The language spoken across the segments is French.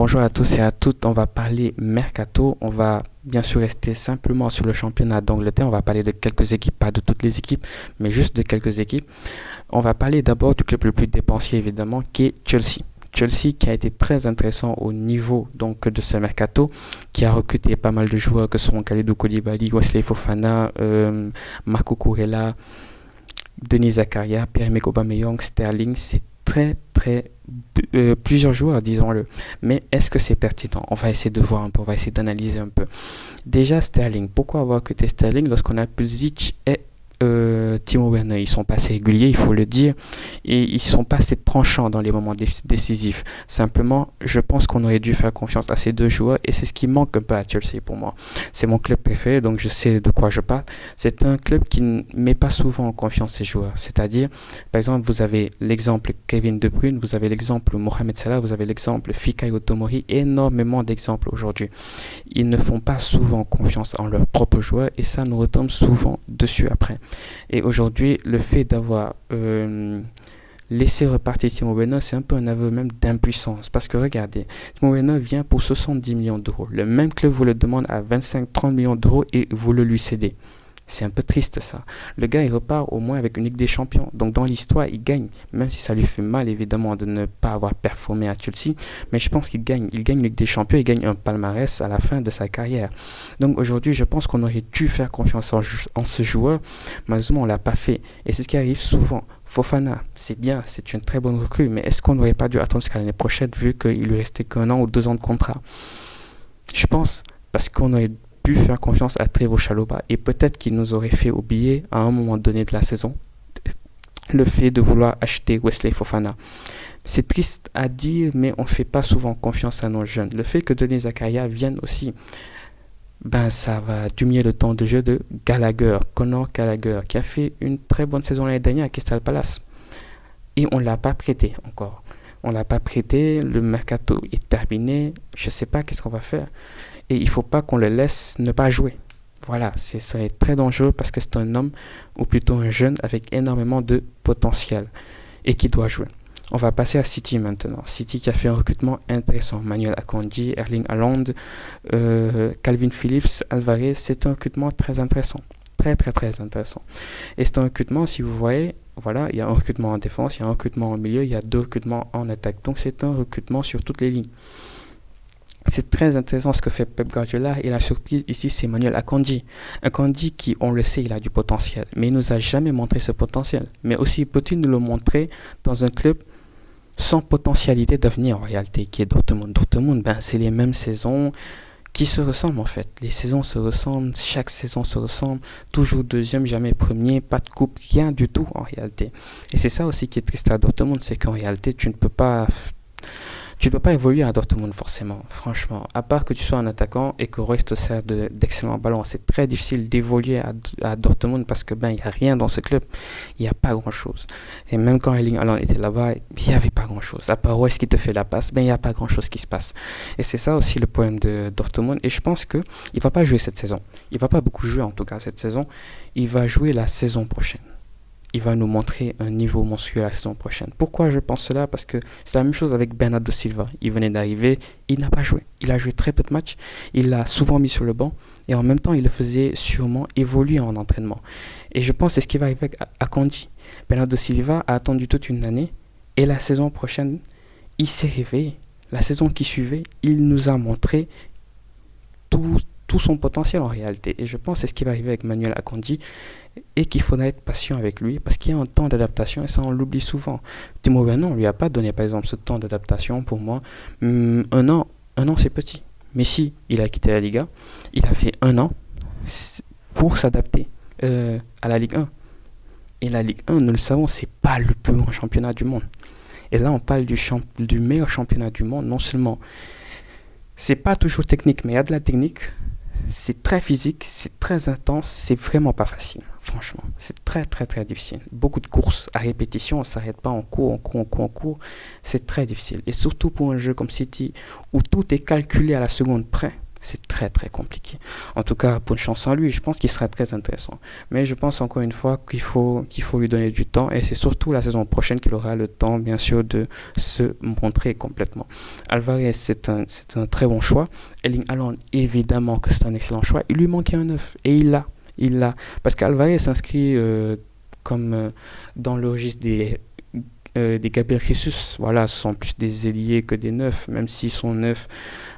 Bonjour à tous et à toutes, on va parler mercato, on va bien sûr rester simplement sur le championnat d'Angleterre, on va parler de quelques équipes, pas de toutes les équipes, mais juste de quelques équipes. On va parler d'abord du club le plus dépensier évidemment, qui est Chelsea. Chelsea qui a été très intéressant au niveau donc de ce mercato, qui a recruté pas mal de joueurs que sont Kalidou Koulibaly, Wesley Fofana, Marco Kurela, Denis Zakaria, Pierre-Emerick Aubameyang, Sterling, c'est plusieurs joueurs, disons-le. Mais est-ce que c'est pertinent? On va essayer de voir un peu, on va essayer d'analyser un peu. Déjà, Sterling. Pourquoi avoir recruté Sterling lorsqu'on a Pulisic et Timo Werner? Ils sont pas assez réguliers, il faut le dire, et ils sont pas assez tranchants dans les moments décisifs. Simplement, je pense qu'on aurait dû faire confiance à ces deux joueurs, et c'est ce qui manque un peu à Chelsea pour moi. C'est mon club préféré, donc je sais de quoi je parle. C'est un club qui ne met pas souvent en confiance ses joueurs. C'est-à-dire, par exemple, vous avez l'exemple Kevin De Bruyne, vous avez l'exemple Mohamed Salah, vous avez l'exemple Fikayo Tomori, énormément d'exemples aujourd'hui. Ils ne font pas souvent confiance en leurs propres joueurs, et ça nous retombe souvent dessus après. Et aujourd'hui, le fait d'avoir laissé repartir Timo Werner, c'est un peu un aveu même d'impuissance. Parce que regardez, Timo Werner vient pour 70 millions d'euros. Le même club vous le demande à 25-30 millions d'euros et vous le lui cédez. C'est un peu triste ça. Le gars, il repart au moins avec une Ligue des Champions. Donc dans l'histoire, il gagne. Même si ça lui fait mal, évidemment, de ne pas avoir performé à Chelsea. Mais je pense qu'il gagne. Il gagne une Ligue des Champions, il gagne un palmarès à la fin de sa carrière. Donc aujourd'hui, je pense qu'on aurait dû faire confiance en ce joueur. Malheureusement, on ne l'a pas fait. Et c'est ce qui arrive souvent. Fofana, c'est bien, c'est une très bonne recrue. Mais est-ce qu'on n'aurait pas dû attendre jusqu'à l'année prochaine vu qu'il lui restait qu'un an ou 2 ans de contrat? Je pense, parce qu'on aurait pu faire confiance à Trevoh Chalobah et peut-être qu'il nous aurait fait oublier à un moment donné de la saison le fait de vouloir acheter Wesley Fofana. C'est triste à dire, mais on ne fait pas souvent confiance à nos jeunes. Le fait que Denis Zakaria vienne aussi, ben ça va diminuer le temps de jeu de Gallagher, Conor Gallagher, qui a fait une très bonne saison l'année dernière à Crystal Palace. Et on ne l'a pas prêté encore. On ne l'a pas prêté, le mercato est terminé, je ne sais pas qu'est-ce qu'on va faire. Et il ne faut pas qu'on le laisse ne pas jouer. Voilà, ça serait très dangereux parce que c'est un homme, ou plutôt un jeune, avec énormément de potentiel et qui doit jouer. On va passer à City maintenant. City qui a fait un recrutement intéressant. Manuel Akanji, Erling Haaland, Calvin Phillips, Alvarez, c'est un recrutement très intéressant. Très très très intéressant. Et c'est un recrutement, si vous voyez, voilà, il y a un recrutement en défense, il y a un recrutement en milieu, il y a deux recrutements en attaque. Donc c'est un recrutement sur toutes les lignes. C'est très intéressant ce que fait Pep Guardiola et la surprise ici c'est Manuel Akanji. Akanji qui on le sait il a du potentiel mais il nous a jamais montré ce potentiel. Mais aussi peut-il nous le montrer dans un club sans potentialité d'avenir en réalité qui est Dortmund. Dortmund ben, c'est les mêmes saisons qui se ressemblent en fait. Les saisons se ressemblent, chaque saison se ressemble, toujours deuxième, jamais premier, pas de coupe, rien du tout en réalité. Et c'est ça aussi qui est triste à Dortmund, c'est qu'en réalité tu ne peux pas évoluer à Dortmund forcément, franchement. À part que tu sois un attaquant et que Royce te sert d'excellents ballons. C'est très difficile d'évoluer à Dortmund parce que ben il n'y a rien dans ce club. Il n'y a pas grand-chose. Et même quand Erling Haaland était là-bas, il n'y avait pas grand-chose. À part Royce qui te fait la passe, ben il n'y a pas grand-chose qui se passe. Et c'est ça aussi le problème de Dortmund. Et je pense qu'il ne va pas jouer cette saison. Il ne va pas beaucoup jouer en tout cas cette saison. Il va jouer la saison prochaine. Il va nous montrer un niveau monstrueux la saison prochaine. Pourquoi je pense cela? Parce que c'est la même chose avec Bernardo Silva. Il venait d'arriver, il n'a pas joué. Il a joué très peu de matchs, il l'a souvent mis sur le banc et en même temps il le faisait sûrement évoluer en entraînement. Et je pense que c'est ce qui va arriver avec Akanji. Bernardo Silva a attendu toute une année et la saison prochaine, il s'est réveillé. La saison qui suivait, il nous a montré tout son potentiel en réalité. Et je pense que c'est ce qui va arriver avec Manuel Akanji et qu'il faudra être patient avec lui parce qu'il y a un temps d'adaptation et ça on l'oublie souvent. Timo Werner, on lui a pas donné par exemple ce temps d'adaptation pour moi. Un an c'est petit. Messi, il a quitté la Liga, il a fait un an pour s'adapter à la Ligue 1. Et la Ligue 1, nous le savons, c'est pas le plus grand championnat du monde. Et là, on parle du meilleur championnat du monde. Non seulement, c'est pas toujours technique, mais il y a de la technique. C'est très physique, c'est très intense, c'est vraiment pas facile, franchement. C'est très très très difficile. Beaucoup de courses à répétition, on ne s'arrête pas, on court. C'est très difficile. Et surtout pour un jeu comme City, où tout est calculé à la seconde près, C'est très très compliqué. En tout cas, bonne chance à lui. Je pense qu'il sera très intéressant. Mais je pense encore une fois qu'il faut lui donner du temps. Et c'est surtout la saison prochaine qu'il aura le temps, bien sûr, de se montrer complètement. Alvarez, c'est un très bon choix. Erling Haaland, évidemment que c'est un excellent choix. Il lui manquait un œuf. Et il l'a. Il l'a. Parce qu'Alvarez s'inscrit comme dans le registre des Gabriel Jesus. Voilà, ce sont plus des ailiers que des neufs, même s'ils sont neufs.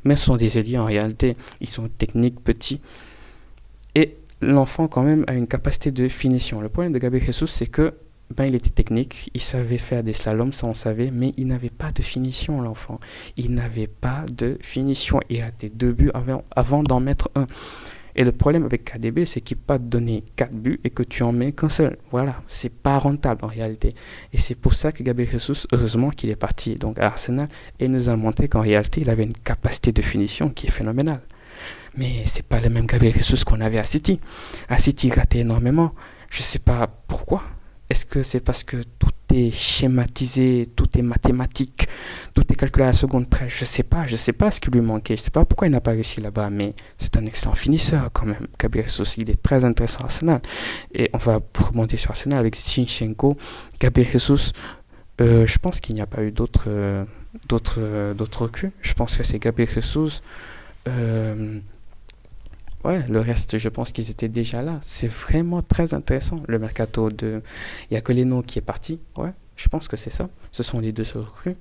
Mais ce sont des ailiers en réalité. Ils sont techniques, petits. Et l'enfant, quand même, a une capacité de finition. Le problème de Gabriel Jesus, c'est que il était technique, il savait faire des slaloms, ça on savait, mais il n'avait pas de finition, l'enfant. Il n'avait pas de finition. Il a des 2 buts avant d'en mettre un. Et le problème avec KDB, c'est qu'il peut te donner 4 buts et que tu en mets qu'un seul. Voilà, c'est pas rentable en réalité. Et c'est pour ça que Gabriel Jesus, heureusement qu'il est parti donc à Arsenal et nous a montré qu'en réalité, il avait une capacité de finition qui est phénoménale. Mais c'est pas le même Gabriel Jesus qu'on avait à City. À City, il ratait énormément. Je sais pas pourquoi. Est-ce que c'est parce que tout est schématisé, tout est mathématique, tout est calculé à la seconde près? Je sais pas ce qui lui manquait, je sais pas pourquoi il n'a pas réussi là-bas, mais c'est un excellent finisseur quand même. Gabriel Jesus, il est très intéressant à Arsenal. Et on va remonter sur Arsenal avec Zinchenko, Gabriel Jesus. Je pense qu'il n'y a pas eu d'autres recrues. Je pense que c'est Gabriel Jesus. Ouais, le reste, je pense qu'ils étaient déjà là. C'est vraiment très intéressant, le mercato de... Il n'y a que Leno qui est parti. Ouais, je pense que c'est ça. Ce sont les deux seuls recrues.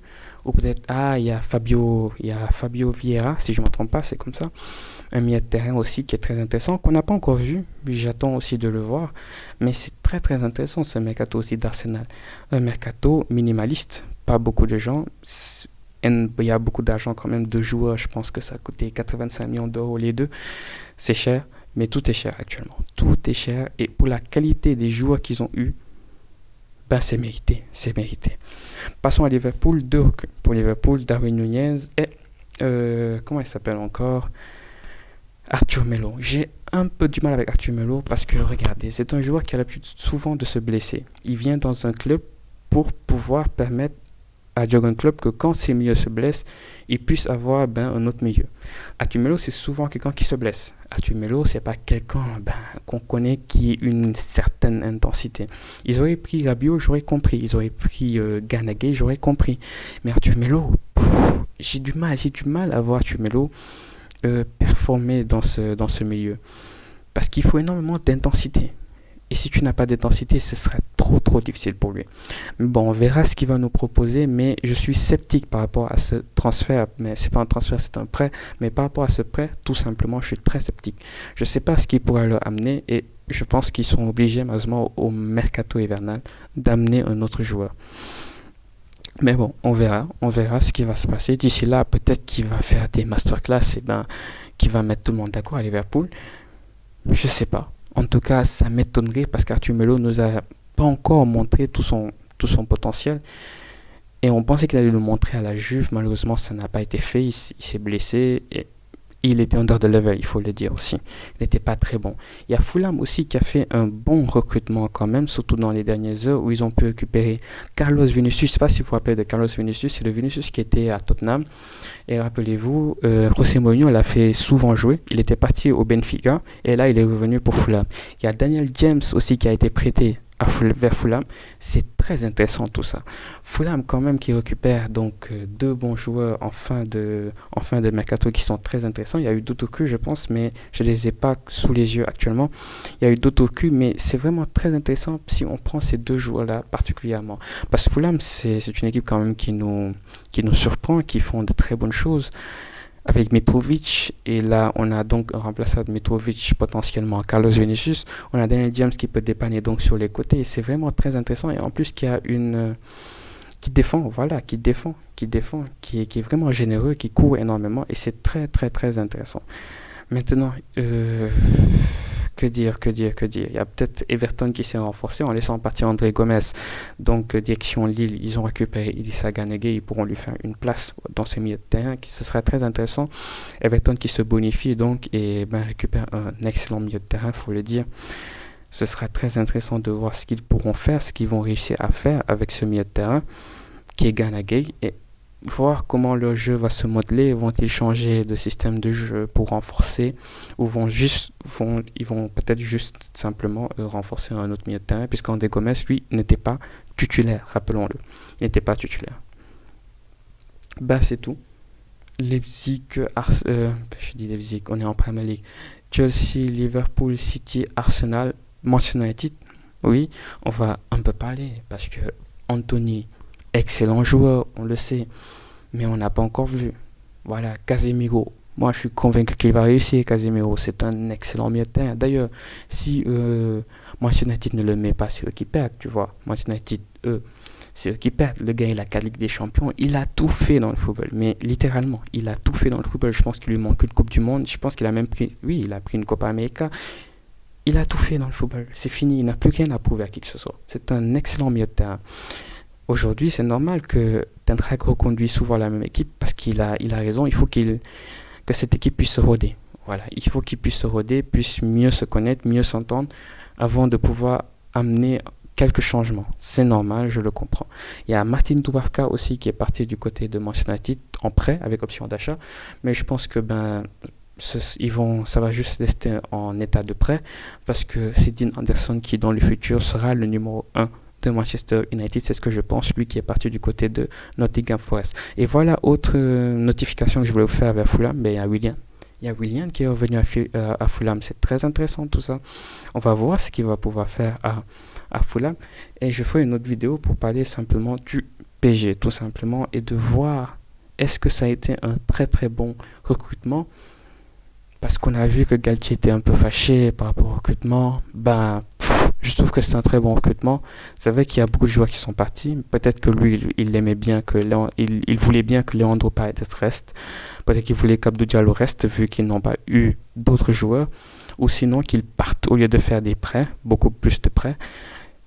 Ou peut-être, il y a Fabio Vieira, si je ne me trompe pas, c'est comme ça. Un milieu de terrain aussi qui est très intéressant, qu'on n'a pas encore vu. J'attends aussi de le voir. Mais c'est très très intéressant ce mercato aussi d'Arsenal. Un mercato minimaliste. Pas beaucoup de gens. Il y a beaucoup d'argent quand même, de joueurs. Je pense que ça a coûté 85 millions d'euros les deux. C'est cher, mais tout est cher actuellement. Tout est cher. Et pour la qualité des joueurs qu'ils ont eus, c'est mérité. C'est mérité. Passons à Liverpool. 2 recrues pour Liverpool, Darwin Nunez et... comment il s'appelle encore? Arthur Melo. J'ai un peu du mal avec Arthur Melo parce que, regardez, c'est un joueur qui a l'habitude souvent de se blesser. Il vient dans un club pour pouvoir permettre à Jurgen Klopp que quand ses milieux se blessent, il puisse avoir un autre milieu. Arthur Melo, c'est souvent quelqu'un qui se blesse. Arthur Melo, c'est pas quelqu'un qu'on connaît qui a une certaine intensité. Ils auraient pris Rabiot, j'aurais compris. Ils auraient pris Gana Gueye, j'aurais compris. Mais Arthur Melo, j'ai du mal à voir Arthur Melo performer dans ce milieu. Parce qu'il faut énormément d'intensité. Et si tu n'as pas d'intensité, ce sera trop difficile pour lui. Mais bon, on verra ce qu'il va nous proposer, mais je suis sceptique par rapport à ce transfert. Mais c'est pas un transfert, c'est un prêt. Mais par rapport à ce prêt, tout simplement, je suis très sceptique. Je ne sais pas ce qu'il pourra leur amener et je pense qu'ils sont obligés, malheureusement, au mercato hivernal, d'amener un autre joueur. Mais bon, on verra ce qui va se passer. D'ici là, peut-être qu'il va faire des masterclass et qu'il va mettre tout le monde d'accord à Liverpool. Je sais pas. En tout cas, ça m'étonnerait parce qu'Arthur Melo nous a pas encore montré tout son potentiel. Et on pensait qu'il allait le montrer à la Juve. Malheureusement, ça n'a pas été fait. Il s'est blessé. Et il était under the level, il faut le dire aussi. Il n'était pas très bon. Il y a Fulham aussi qui a fait un bon recrutement quand même, surtout dans les dernières heures où ils ont pu récupérer Carlos Vinicius. Je ne sais pas si vous vous rappelez de Carlos Vinicius. C'est le Vinicius qui était à Tottenham. Et rappelez-vous, José Mourinho l'a fait souvent jouer. Il était parti au Benfica et là, il est revenu pour Fulham. Il y a Daniel James aussi qui a été prêté vers Fulham. C'est très intéressant tout ça. Fulham quand même qui récupère donc 2 bons joueurs en fin de mercato qui sont très intéressants. Il y a eu d'autres recrues je pense, mais je les ai pas sous les yeux actuellement. Il y a eu d'autres recrues, mais c'est vraiment très intéressant si on prend ces 2 joueurs là particulièrement. Parce que Fulham c'est une équipe quand même qui nous surprend, qui font de très bonnes choses. Avec Mitrovic, et là on a donc un remplaçant de Mitrovic potentiellement Carlos Vinicius, on a Daniel James qui peut dépanner donc sur les côtés et c'est vraiment très intéressant et en plus qui a qui défend, qui est vraiment généreux, qui court énormément et c'est très très très intéressant. Maintenant, que dire. Il y a peut-être Everton qui s'est renforcé en laissant partir André Gomes. Donc, direction Lille, ils ont récupéré Idrissa Gana Gueye. Ils pourront lui faire une place dans ce milieu de terrain. Ce sera très intéressant. Everton qui se bonifie donc et récupère un excellent milieu de terrain, il faut le dire. Ce sera très intéressant de voir ce qu'ils pourront faire, ce qu'ils vont réussir à faire avec ce milieu de terrain qui est Gana Gueye. Et voir comment le jeu va se modeler. Vont-ils changer de système de jeu pour renforcer, ou ils vont peut-être juste simplement renforcer un autre milieu de terrain, puisqu'André Gomes, lui, n'était pas titulaire, rappelons-le. Il n'était pas titulaire. Bah, c'est tout. Leipzig, je dis Leipzig, on est en Premier League. Chelsea, Liverpool, City, Arsenal, Manchester United. Oui, on va un peu parler parce que Anthony, excellent joueur, on le sait, mais on n'a pas encore vu. Voilà, Casemiro. Moi, je suis convaincu qu'il va réussir, Casemiro. C'est un excellent milieu de terrain. D'ailleurs, si Manchester United ne le met pas, c'est eux qui perdent, tu vois. Manchester United, eux, c'est eux qui perdent. Le gars, il a 4 Ligues des Champions. Il a tout fait dans le football. Mais littéralement, il a tout fait dans le football. Je pense qu'il lui manque une Coupe du Monde. Je pense qu'il a même pris... Oui, il a pris une Copa América. Il a tout fait dans le football. C'est fini. Il n'a plus rien à prouver à qui que ce soit. C'est un excellent milieu de terrain. Aujourd'hui, c'est normal que Ten Hag reconduise souvent la même équipe parce il a raison. Il faut que cette équipe puisse se roder. Voilà, il faut qu'ils puissent se roder, puissent mieux se connaître, mieux s'entendre avant de pouvoir amener quelques changements. C'est normal, je le comprends. Il y a Martin Dubravka aussi qui est parti du côté de Manchester United en prêt avec option d'achat, mais je pense que ça va juste rester en état de prêt parce que c'est Dean Anderson qui dans le futur sera le numéro 1 de Manchester United, c'est ce que je pense, lui qui est parti du côté de Nottingham Forest. Et voilà, autre notification que je voulais vous faire vers Fulham, il y a Willian. Il y a Willian qui est revenu à Fulham, c'est très intéressant tout ça. On va voir ce qu'il va pouvoir faire à Fulham. Et je ferai une autre vidéo pour parler simplement du PSG, tout simplement, et de voir est-ce que ça a été un très très bon recrutement. Parce qu'on a vu que Galtier était un peu fâché par rapport au recrutement. Je trouve que c'est un très bon recrutement. C'est vrai qu'il y a beaucoup de joueurs qui sont partis. Peut-être que lui, il aimait bien il voulait bien que Leandro Paredes reste. Peut-être qu'il voulait qu'Abdou Diallo reste vu qu'ils n'ont pas eu d'autres joueurs. Ou sinon qu'ils partent au lieu de faire des prêts, beaucoup plus de prêts,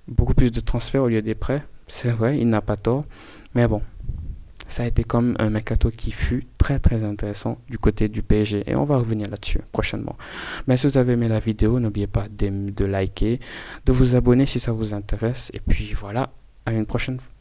beaucoup plus de transferts au lieu des prêts. C'est vrai, il n'a pas tort. Mais bon, ça a été comme un mercato qui fut très très intéressant du côté du PSG et on va revenir là-dessus prochainement. Mais si vous avez aimé la vidéo, n'oubliez pas de liker, de vous abonner si ça vous intéresse et puis voilà, à une prochaine fois.